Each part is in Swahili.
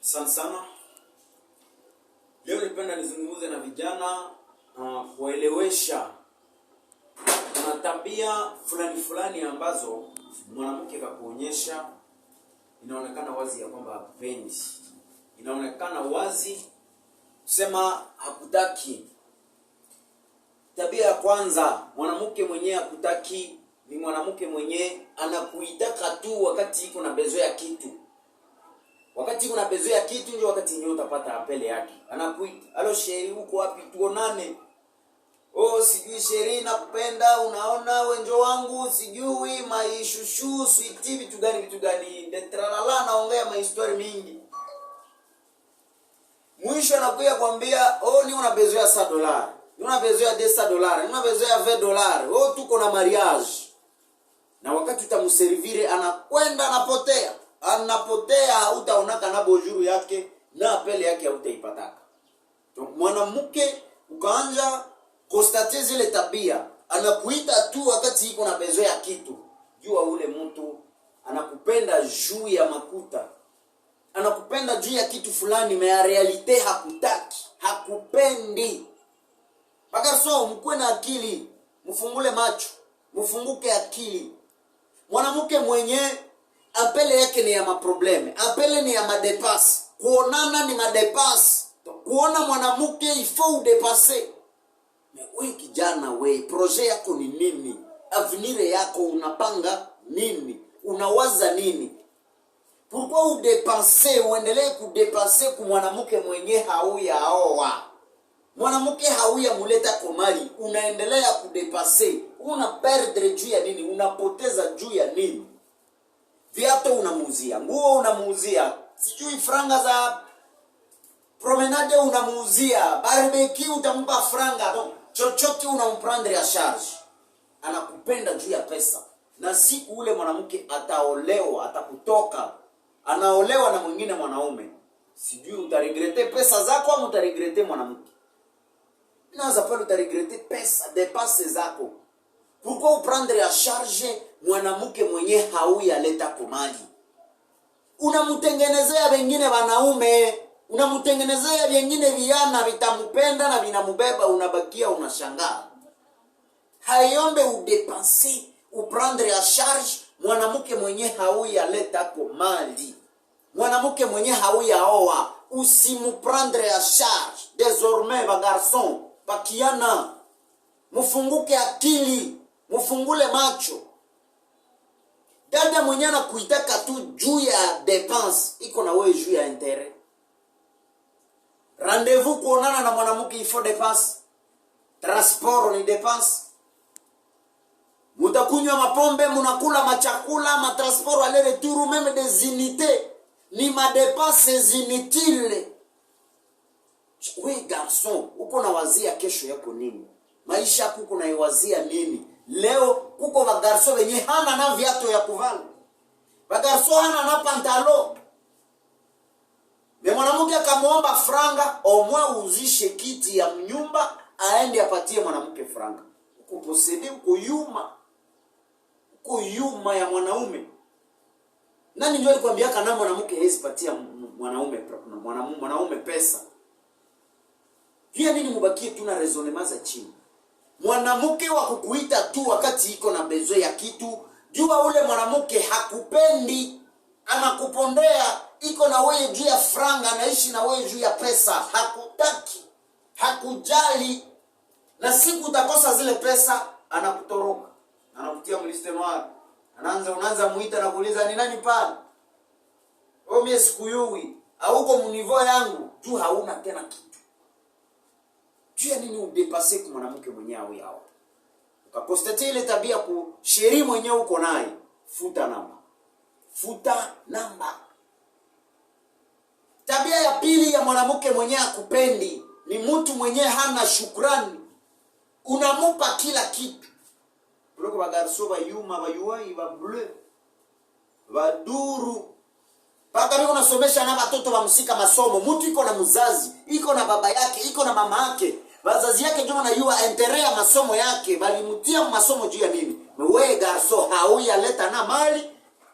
Asante sana. Leo nipenda nizungumze na vijana kuelewesha kuna tabia fulani ambazo mwanamke kakuonyesha inaonekana wazi ya kwamba hakupendi. Inaonekana wazi kusema hakutaki. Tabia ya kwanza, mwanamke mwenyewe hakutaki ni mwanamke mwenyewe anakuitaka tu wakati iko na bezo ya kitu. Wakati kuna bezo ya kitu ndio wakati ndio utapata apele yake. Anakuita, "Alo sheri, uko wapi tuonane?" "Oh, sijui sheri, nakupenda, unaona wenjo wangu, sijui maishushu, sweetie, vitu gani. Ndetralala naongea mahistori mingi." Mwisho anakuja kwambia, "Oh, ni una bezo ya $100. Ni una bezo ya $10. Ni una bezo ya $20. Oh, tuko na mariage." Na wakati utamservire anakwenda anapotea, hautaonaka na bojuru yake na apele yake hautaipataka. Mwanamke ukaanja konstate zile tabia, anakuita tu wakati iko na bezo ya kitu. Jua ule mtu anakupenda juu ya makuta. Anakupenda juu ya kitu fulani, mais realite hakutaki, hakupendi. Bagarso, mkuwe na akili, mfungule macho, mfunguke akili. Mwanamke mwenye apele yake ni ya maprobleme, apele ni ya madepasse. Kuonana ni madepasse. Kuona mwanamke ifo udepase. Wewe kijana, wewe projet yako ni nini? Avenir yako unapanga nini? Unawaza nini? Pourquoi udepenser, uendelee kudepenser kwa mwanamke mwenye hauyaoa? Mwanamke hauya muleta komali, unaendelea kudepenser. Una perdre juu ya nini? Unapoteza juu ya nini? Viato unamuuzia, nguo unamuuzia, sijui franga za promenade unamuuzia, barbecue utampa franga, chochote unamprendre ya charge. Anakupenda juu ya pesa. Na siku ule mwanamke ataolewa, atakutoka, anaolewa na mwingine mwanaume, sijui utaregrete pesa zako au utaregrete mwanamke. Inaanza pale utaregrete pesa, dépenses zako. Pourquoi prendre ya charge mwanamke mwenye hauya leta komali? Unamtengenezea wengine wanaume, unamtengenezea wengine viana vitamupenda na vinamubeba, unabakia unashangaa. Hayombe udepenser, uprendre ya charge mwanamke mwenye hauya leta komali. Mwanamke mwenye hauya oa, usimuprendre ya charge. Désormais ba garçon, bakiana, mufunguke akili, mufungule macho. Dada mwenye anakuitaka tu juu ya dépense, iko na wewe juu ya intérêt. Rendez-vous kuonana na mwanamke il faut dépense. Transport ni dépense. Mutakunywa mapombe, munakula machakula, matransport aller retour, même des unités, ni ma dépenses inutiles. We garçon, uko na wazia kesho yako nini? Maisha yako uko naiwazia nini? Leo kuko bagarso wenye hana na viatu ya kuvala. Bagarso hana na pantalo. Mwanamke akamwomba franga, omwa uzishe kiti ya mnyumba, aende apatie mwanamke franga. Uko posede, uko yuma ya mwanaume. Nani ndio alikwambia kana mwanamke hezi patia mwanaume pesa? Pia nini mubakie tuna raisonnement za chini? Mwanamke wa kukuita tu wakati iko na bezo ya kitu, jua ule mwanamke hakupendi, anakupondea, iko na wewe juu ya franga, anaishi na wewe juu ya pesa, hakutaki, hakujali. Na siku utakosa zile pesa, anakutoroka, anakutia mliste noir. Unaanza muita na kuuliza ni nani pale? "Oh, mimi sikuyui, hauko munivo yangu." Tu hauna tena kitu. Jua nini udepase kwa mwanamke mwenye au yao? Ukakostate ile tabia ku sheri mwenye uko naye, futa namba. Tabia ya pili ya mwanamke mwenye akupendi ni mtu mwenye hana shukrani. Unamupa kila kitu. Bloko bagarso bayuma bayuai ba bleu baduru. Paka biko nasomesha na watoto wa msika masomo. Mtu iko na mzazi, iko na baba yake, iko na mama yake. Wazazi yake ndio wanayua entere ya masomo yake, bali mtia masomo juu ya nini? Wewe garso hauya leta na mali.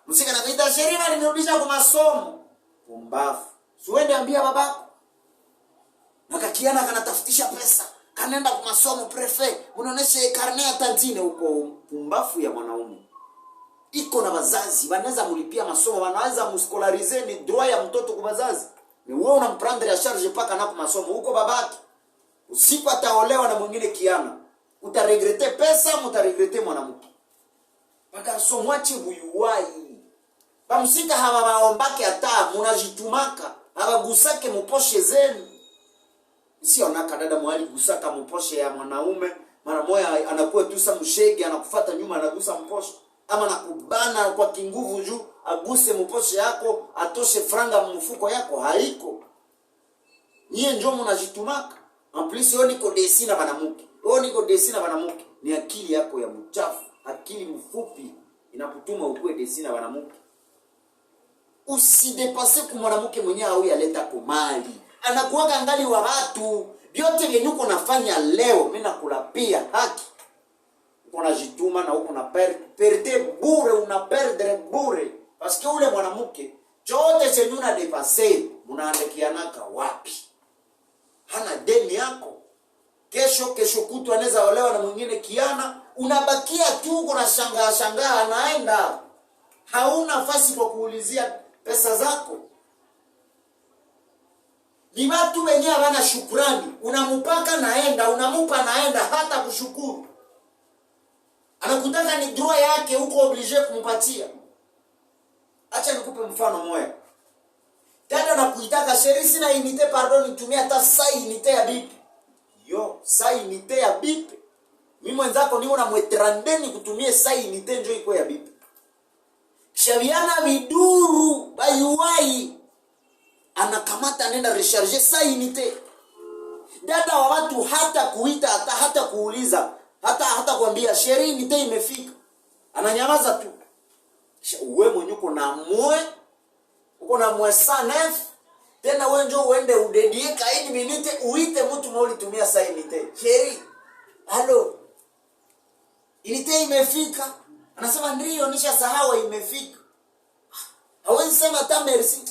Msika na kuita sheria nirudisha kwa masomo. Pumbafu. Siwende ambia babako. Na kakiana kanatafutisha pesa. Kanenda kwa masomo prefet. Unaonesha karne ya tantine huko pumbafu ya mwanaume. Iko na wazazi, wanaweza mulipia masomo, wanaweza muskolarize, ni droit ya mtoto kwa wazazi. Ni wewe unamprendre ya charge paka na kwa masomo huko babaki. Usiku ataolewa na mwingine kiana. Utaregrete pesa, mutaregrete mwanamke. Paka somwache buyuwai. Bamsika hawa waombake ata, munajitumaka, habagusake muposhe zenu. Sio naka dada mwali gusaka muposhe ya mwanaume, mara moya anakuwa tu sa mshege, anakufuata nyuma anagusa mposhe. Ama nakubana kwa kinguvu juu, aguse muposhe yako, atoshe franga mfuko yako, haiko. Niye njo munajitumaka. En plus yo niko desi na banamuke. Yo niko desi na banamuke. Ni akili yako ya mchafu, akili mfupi inakutuma ukue desi na banamuke. Usidepase kwa mwanamke mwenyewe au yaleta kumali. Anakuwaga ngali wa watu. Vyote vyenye uko nafanya leo, mimi nakulapia haki. Unajituma na uko na perde bure, una perdre bure. Parce que ule mwanamke chote chenye una depase, unaandikianaka wapi? Hana deni yako. Kesho kutu anaweza olewa na mwingine kiana, unabakia tu kuna shangaa anaenda. Hauna nafasi kwa kuulizia pesa zako. Ni watu wenyewe wana shukrani. Unamupaka naenda, unamupa naenda hata kushukuru. Anakutaka ni droit yake, uko obligé kumpatia. Acha nikupe mfano moja. Dada nakuitaka sherisi na inite pardon nitumia hata saa inite ya bipi. Yo, saa inite ya bipi. Mimi mwenzako niona mwetrandeni kutumia saa inite njoo iko ya bipi. Shabiana viduru bayuwai anakamata nenda recharger saa inite. Dada wa watu hata kuita hata kuuliza hata kuambia sheri inite imefika. Ananyamaza tu. Wewe mwenye uko na mwe sanef tena wewe njoo uende udedie kaidi minute uite mtu mmoja tumia saa inite. Sheri. Halo. Inite imefika. Anasema ndio nishasahau imefika. Hawezi sema hata merci.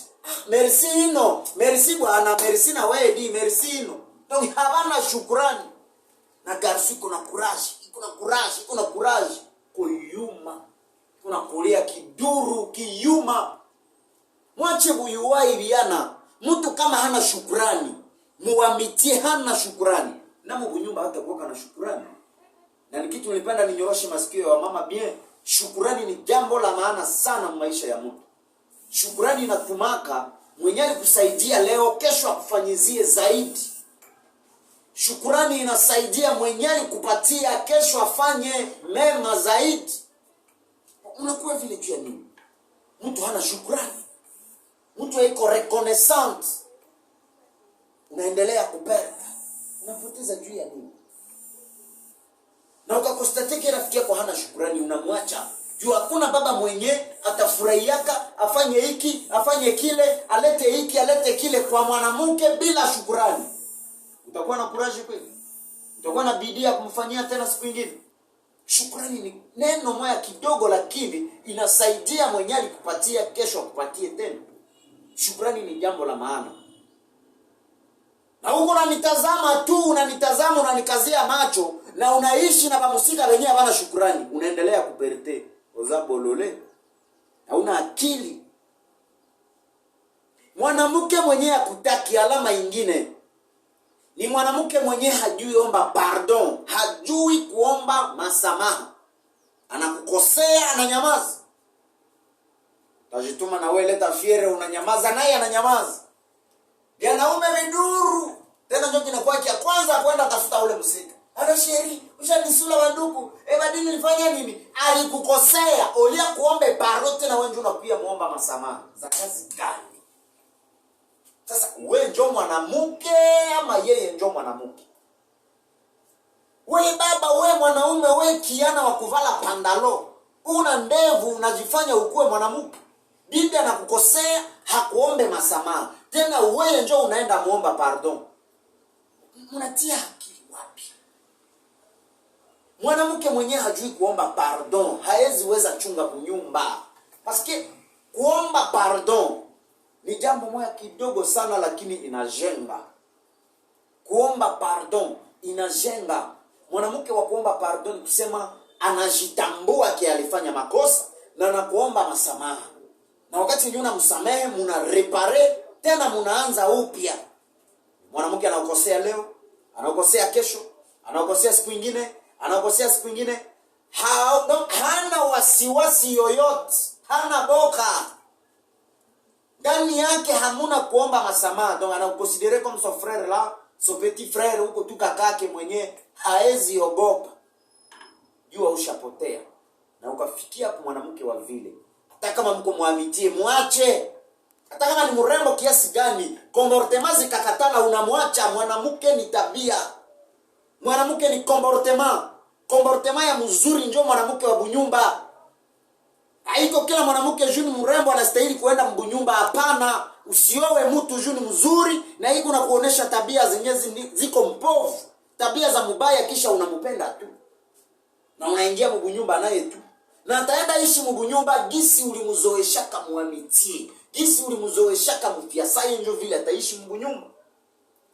Merci no. Merci bwana, merci na wewe di merci no. Donc havana shukrani. Na garsi kuna courage. Kuyuma. Kuna kulia kiduru, kiyuma. Mwache buyuwai biana. Mtu kama hana shukrani, muamitie hana shukrani. Na mbunyumba hata kuwa na shukrani. Na ni kitu nilipenda ninyoroshe masikio ya mama bien. Shukrani ni jambo la maana sana maisha ya mtu. Shukrani inatumaka mwenyewe kusaidia leo, kesho akufanyizie zaidi. Shukrani inasaidia mwenyewe kupatia kesho afanye mema zaidi. Unakuwa vile juu ya nini? Mtu hana shukrani. Mtu yuko reconnaissant. Unaendelea kupenda. Unapoteza juu ya nini? Na ukakostateke rafiki yako hana shukrani, unamwacha. Juu hakuna baba mwenye atafurahiaka afanye hiki, afanye kile, alete hiki, alete kile kwa mwanamke bila shukrani. Utakuwa na courage kweli? Utakuwa na bidii ya kumfanyia tena siku nyingine? Shukrani ni neno moja kidogo lakini inasaidia mwenyewe kupatia kesho akupatie tena. Shukrani ni jambo la maana. Na huko unanitazama tu, unanikazia macho na unaishi na bamusika wenyewe hawana shukrani, unaendelea kuperte ozabolole. Hauna akili. Mwanamke mwenyewe akutaki alama nyingine ni mwanamke mwenyewe hajui omba pardon, hajui kuomba masamaha. Anakukosea ananyamaza. Tajituma na wewe leta fiere unanyamaza naye ananyamaza. Yanaume viduru. Tena ndio kinakuwa kia kwanza kwenda tafuta ule msika. Halo sheri, ushanisula wanduku. Badili nilifanya nini? Alikukosea, olia kuombe pardon tena wewe ndio unakuja muomba masamaha. Za kazi gani? Sasa wewe ndio mwanamke ama yeye ndio mwanamke? Wewe baba, wewe mwanaume, wewe kiana wa kuvala pandalo. Una ndevu unajifanya ukue mwanamke. Bibi anakukosea, hakuombe masamaha. Tena wewe ndio unaenda muomba pardon. Unatia akili wapi? Mwanamke mwenyewe hajui kuomba pardon, haezi weza chunga kunyumba. Paske kuomba pardon Ni jambo moja kidogo sana, lakini inajenga. Kuomba pardon inajenga. Mwanamke wa kuomba pardon kusema anajitambua kia alifanya makosa na anakuomba masamaha. Na wakati nyuna msamehe, muna repare tena, munaanza upya. Mwanamke anaokosea leo, anaokosea kesho, anaokosea siku nyingine, anaokosea siku nyingine. Hana wasiwasi yoyote, hana boka. Ndani yake hamuna kuomba masamaha. Donc anakukonsidere comme son frère là, son petit frère, huko tu kakake mwenye haezi ogopa. Jua ushapotea. Na ukafikia kwa mwanamke wa vile. Hata kama mko muamitie, muache. Hata kama ni mrembo kiasi gani, comportement zikakatana, unamwacha. Mwanamke ni tabia. Mwanamke ni comportement. Comportement ya mzuri ndio mwanamke wa bunyumba. Haiko kila mwanamke juni mrembo anastahili kuenda mbunyumba, hapana. Usiowe mtu juni mzuri na hiko na kuonesha tabia zenye ziko mpovu, tabia za mubaya, kisha unampenda tu. Na unaingia mbunyumba naye tu. Na ataenda ishi mbunyumba gisi ulimzoeshaka muamitie. Gisi ulimzoeshaka mfiasaye ndio vile ataishi mbunyumba.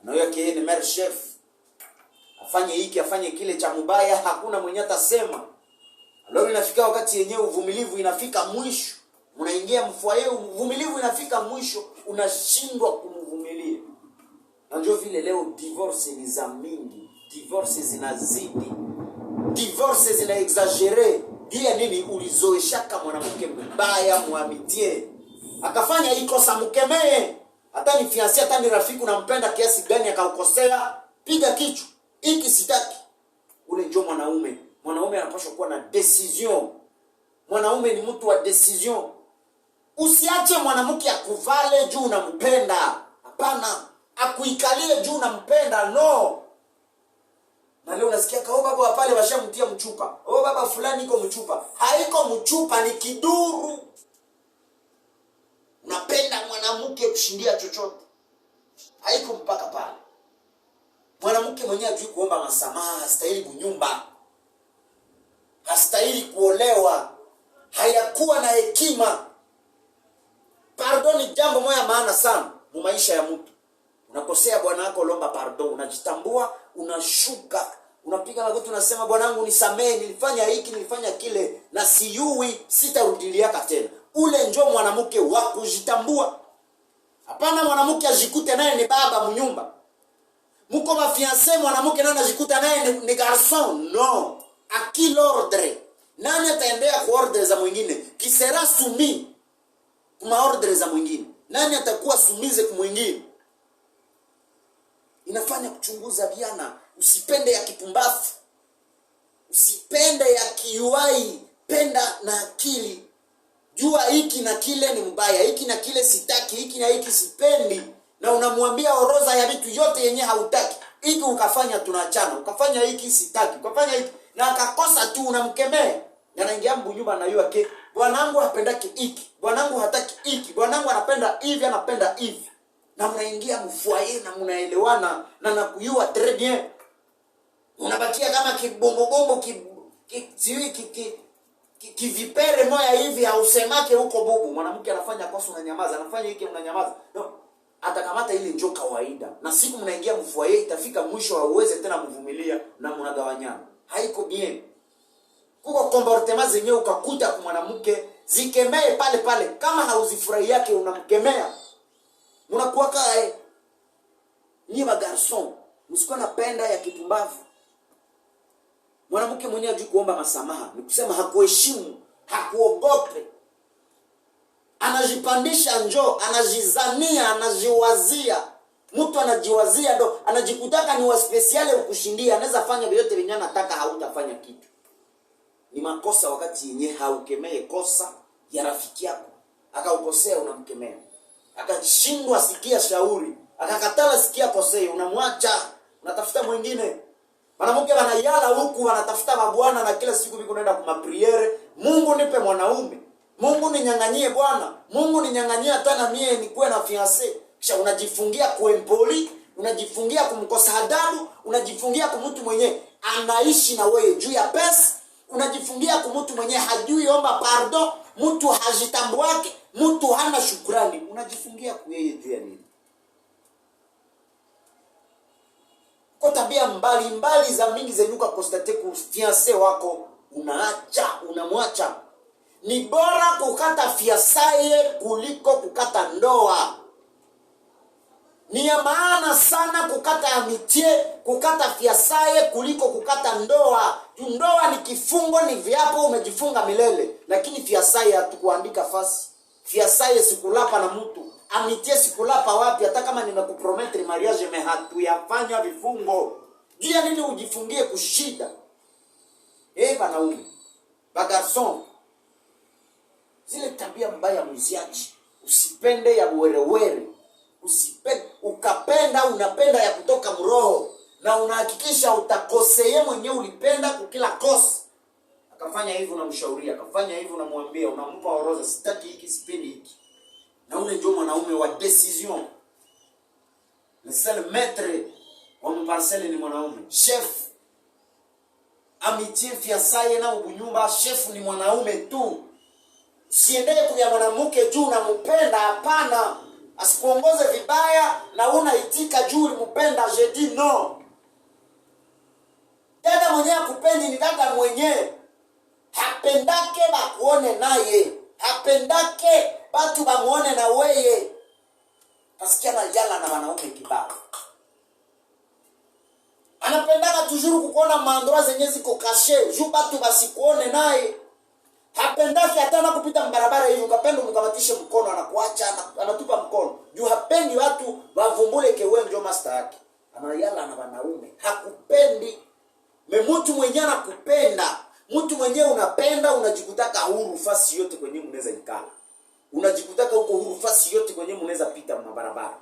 Na huyo yake ni mer chef. Afanye hiki, afanye kile cha mubaya, hakuna mwenye atasema. Leo inafika wakati yenyewe uvumilivu inafika mwisho. Unaingia mfuaye, uvumilivu inafika mwisho, unashindwa kumvumilia. Na ndio vile leo divorce ni za mingi, divorce zinazidi, divorce zina exagere. Dia nini? Ulizoeshaka mwanamke mbaya muamitie. Akafanya hiko sa mkemee. Hata ni fiancé, hata ni rafiki unampenda kiasi gani akaukosea, piga kichwa. Hiki sitaki. Ule ndio mwanaume. Mwanaume anapaswa kuwa na decision. Mwanaume ni mtu wa decision. Usiache mwanamke akuvale juu unampenda. Hapana. Akuikalie juu unampenda. No. Na leo unasikia kao baba pale washamtia mchupa. Oh baba fulani iko mchupa. Haiko mchupa, ni kiduru. Unapenda mwanamke kushindia chochote. Haiko mpaka pale. Mwanamke mwenyewe hajui kuomba masamaha, hastahili bunyumba. Hastahili kuolewa. Hayakuwa na hekima. Pardon ni jambo moja maana sana mu maisha ya mtu. Unakosea bwana wako, lomba pardon, unajitambua, unashuka, unapiga magoti, unasema bwana wangu nisamee, nilifanya hiki, nilifanya kile na siyui, sitarudiliaka tena. Ule njoo mwanamke wa kujitambua. Hapana mwanamke ajikute naye ni baba mnyumba. Mko mafiancé, mwanamke naye anajikuta naye ni garçon. No. A qui l'ordre? Nani ataendea kwa ordre za mwingine? Qui sera soumis kwa ordre za mwingine? Nani atakuwa soumise kwa mwingine? Inafanya kuchunguza viana. Usipende ya kipumbafu. Usipende ya kiuai. Penda na akili. Jua hiki na kile ni mbaya. Hiki na kile sitaki. Hiki na hiki sipendi. Na unamwambia orodha ya vitu yote yenye hautaki. Hiki ukafanya tunaachana. Ukafanya hiki sitaki. Ukafanya hiki. Na akakosa tu unamkemea. Na anaingia mbunyumba na yua ke. Bwanangu hapendaki hiki. Bwanangu hataki hiki. Bwanangu anapenda hivi, anapenda hivi. Na mnaingia mfuaye na mnaelewana na nakuyua très bien. Unabakia kama kibombo kivipere moya hivi, hausemake huko bubu. Mwanamke anafanya kosa unanyamaza, anafanya hiki unanyamaza. No. Atakamata ile njoo kawaida. Na siku mnaingia mfuaye itafika mwisho hauweze tena mvumilia na mnagawanyana. Haiko bien. Kuko comportement zenyewe ukakuta kwa mwanamke zikemee pale pale. Kama hauzifurahi yake unamkemea. Mnakuwa kae ni magarson. Msikuwa napenda ya kipumbavu. Mwanamke mwenyewe hajui kuomba masamaha. Ni kusema hakuheshimu, hakuogope. Anajipandisha njoo, anajizania, anajiwazia. Mtu anajiwazia ndo, anajikutaka ni wa speciale ukushindia, anaweza fanya vyote vyenye anataka, hautafanya kitu. Ni makosa wakati yenye haukemee kosa ya rafiki yako. Akaukosea unamkemea. Akashindwa sikia shauri, akakatala sikia kosea, unamwacha, unatafuta mwingine. Mwanamke wanayala huku wanatafuta mabwana na kila siku biko naenda kwa mapriere. Mungu nipe mwanaume. Mungu ninyang'anyie bwana. Mungu ninyang'anyie hata na mie nikuwe na fiancé. Kisha unajifungia kuempoli, unajifungia kumkosa adabu, unajifungia kwa mtu mwenye anaishi na wewe juu ya pesa, unajifungia kwa mtu mwenye hajui omba pardon, mtu hajitambuake, mtu hana shukrani, unajifungia kwa yeye juu ya nini? Kwa tabia mbali za mingi zenyuka konstate ku fiancé wako, unamwacha. Ni bora kukata fiasaye kuliko kukata ndoa. Ni ya maana sana kukata amitie, kukata fiasaye kuliko kukata ndoa. Ndoa ni kifungo, ni viapo umejifunga milele. Lakini fiasaye hatukuandika fasi. Fiasaye sikulapa na mtu. Amitie sikulapa wapi, hata kama nimekuprometri mariage hatuyafanya vifungo. Jia nini ujifungie kushida? Banaume, bagarson, zile tabia mbaya mziachi. Usipende ya werewere. Usipende, ukapenda unapenda ya kutoka mroho. Na unahakikisha utakoseye mwenyewe ulipenda kukila kosa. Akafanya hivi unamshauria, akafanya hivi unamwambia, unampa orodha, sitaki hiki, sipendi hiki. Na ule ndio mwanaume wa decision. Le seul maître wa mparcelle ni mwanaume. Chef. Amitié fiasaye na ubunyumba, chef ni mwanaume tu. Siendee kwa mwanamke juu unampenda, hapana. Asikuongoze vibaya na unaitika juu ulimpenda, je dis non. Dada mwenyewe akupendi ni dada mwenyewe. Hapendake bakuone naye. Hapendake batu bamuone na weye. Pasikia na yala na wanaume kibao. Anapendaka tujuru kukuona maandroa zenye ziko kashe. Juu batu basikuone naye. Hapendake hata na kupita mbarabara hivi. Ukapenda umkamatishe mkono, anakuacha, anatupa mkono. Juu hapendi watu wavumbule kewe njo master yake. Anayala na wanaume. Hakupendi. Mtu mwenyewe anakupenda. Mtu mwenyewe unapenda, unajikutaka huru fasi yote kwenye mnaweza ikala. Unajikutaka huko huru fasi yote kwenye mnaweza pita mabarabara.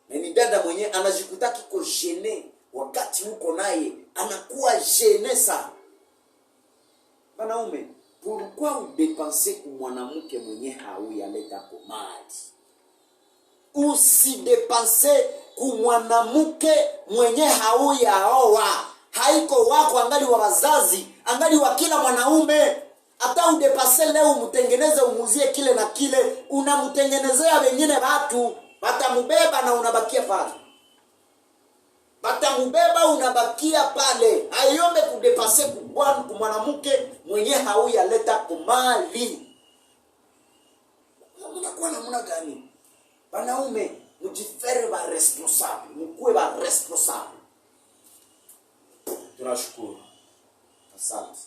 Na ni dada mwenyewe anajikutaka iko gêné wakati uko naye, anakuwa gêné sana. Wanaume, pourquoi udepenser kwa mwanamke mwenye hauyaleta kwa mali? Usidepenser kwa mwanamke mwenye hauyaoa. Haiko wako, angali wa wazazi, angali wa kila mwanaume. Hata udepase leo umutengeneze umuzie kile na kile, unamutengenezea wengine watu, batamubeba na unabakia pale. Batamubeba unabakia pale. Hayombe kudepase kwa mwanamke mwenye hauyaleta kumali. Unakuwa namna gani? Wanaume, mjifere ba responsable, mkuwe ba responsable. Tunashukuru. Asante.